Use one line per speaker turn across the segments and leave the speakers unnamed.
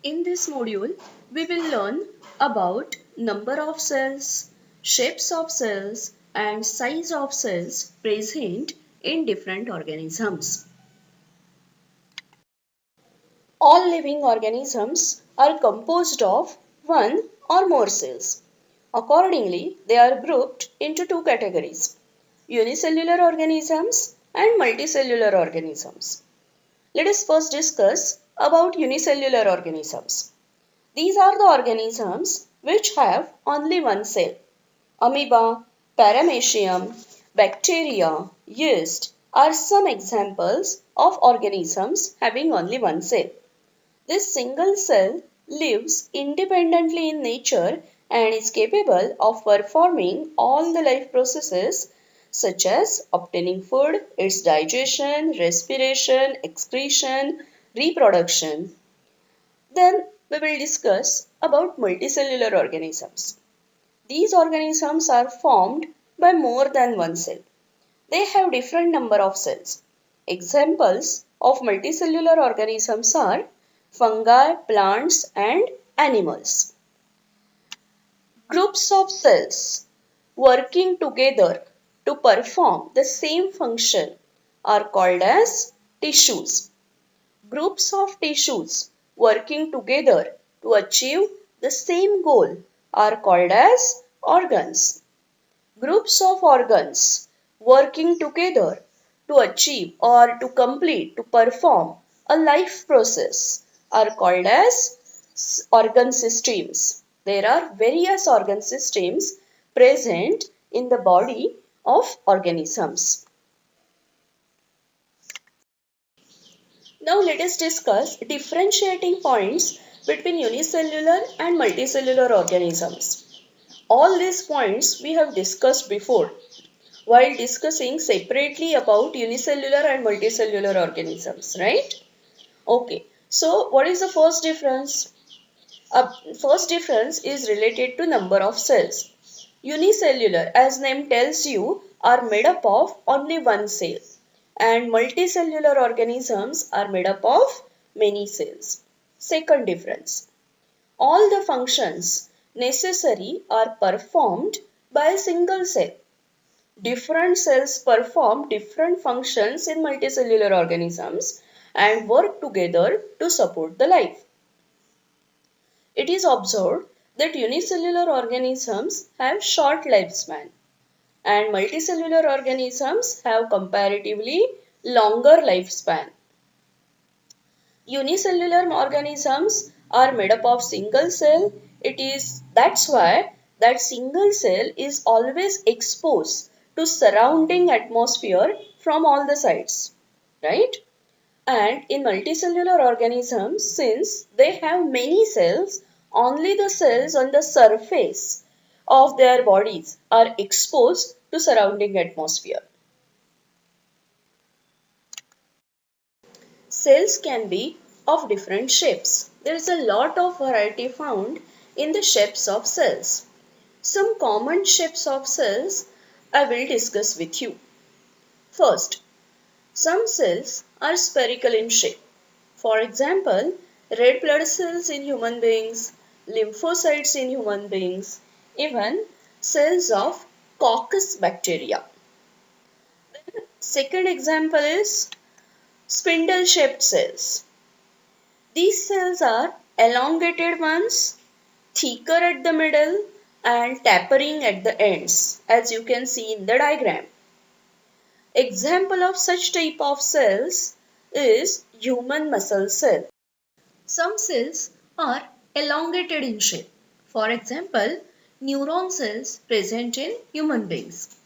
In this module, we will learn about number of cells, shapes of cells and size of cells present in different organisms. All living organisms are composed of one or more cells. Accordingly, they are grouped into two categories: unicellular organisms and multicellular organisms. Let us first discuss about unicellular organisms. These are the organisms which have only one cell. Amoeba, paramecium, bacteria, yeast are some examples of organisms having only one cell. This single cell lives independently in nature and is capable of performing all the life processes such as obtaining food, its digestion, respiration, excretion, reproduction. Then we will discuss about multicellular organisms. These organisms are formed by more than one cell. They have different number of cells. Examples of multicellular organisms are fungi, plants and animals. Groups of cells working together to perform the same function are called as tissues. Groups of tissues working together to achieve the same goal are called as organs. Groups of organs working together to achieve or to complete, to perform a life process are called as organ systems. There are various organ systems present in the body of organisms. Now let us discuss differentiating points between unicellular and multicellular organisms. All these points we have discussed before while discussing separately about unicellular and multicellular organisms, right? Okay, so what is the first difference? First difference is related to number of cells. Unicellular, as name tells you, are made up of only one cell, and multicellular organisms are made up of many cells. Second difference: all the functions necessary are performed by a single cell. Different cells perform different functions in multicellular organisms and work together to support the life. It is observed that unicellular organisms have short lifespan and multicellular organisms have comparatively longer lifespan. Unicellular organisms are made up of single cell. That's why that single cell is always exposed to surrounding atmosphere from all the sides, right? And in multicellular organisms, since they have many cells, only the cells on the surface of their bodies are exposed to surrounding atmosphere. Cells can be of different shapes. There is a lot of variety found in the shapes of cells. Some common shapes of cells I will discuss with you. First, some cells are spherical in shape. For example, red blood cells in human beings, lymphocytes in human beings, even cells of coccus bacteria. Second example is spindle shaped cells. These cells are elongated ones, thicker at the middle and tapering at the ends, as you can see in the diagram. Example of such type of cells is human muscle cell. Some cells are elongated in shape. For example, neuron cells present in human beings.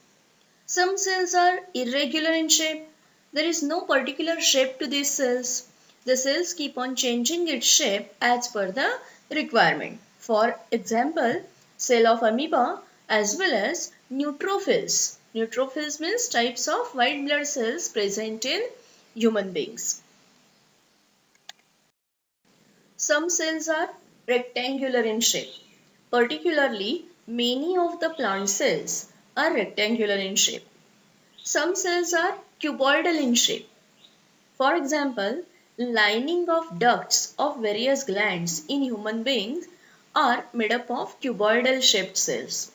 Some cells are irregular in shape. There is no particular shape to these cells. The cells keep on changing its shape as per the requirement. For example, cell of amoeba as well as neutrophils. Neutrophils means types of white blood cells present in human beings. Some cells are rectangular in shape. Particularly, many of the plant cells are rectangular in shape. Some cells are cuboidal in shape. For example, Lining of ducts of various glands in human beings are made up of cuboidal shaped cells.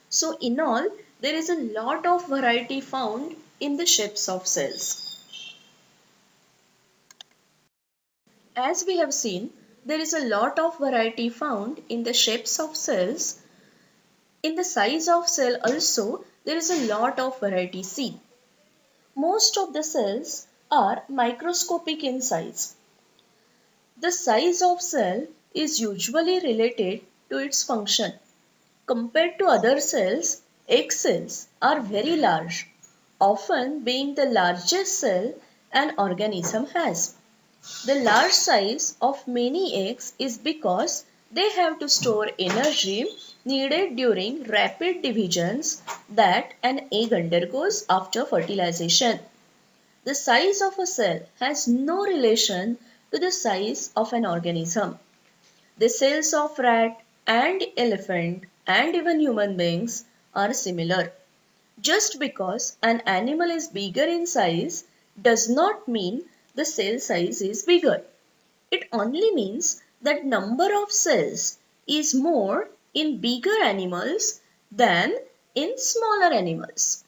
So in all, there is a lot of variety found in the shapes of cells. As we have seen, there is a lot of variety found in the shapes of cells. In the size of cell also, there is a lot of variety seen. Most of the cells are microscopic in size. The size of cell is usually related to its function. Compared to other cells, egg cells are very large, often being the largest cell an organism has. The large size of many eggs is because they have to store energy needed during rapid divisions that an egg undergoes after fertilization. The size of a cell has no relation to the size of an organism. The cells of rat and elephant and even human beings are similar. Just because an animal is bigger in size does not mean the cell size is bigger. It only means that number of cells is more in bigger animals than in smaller animals.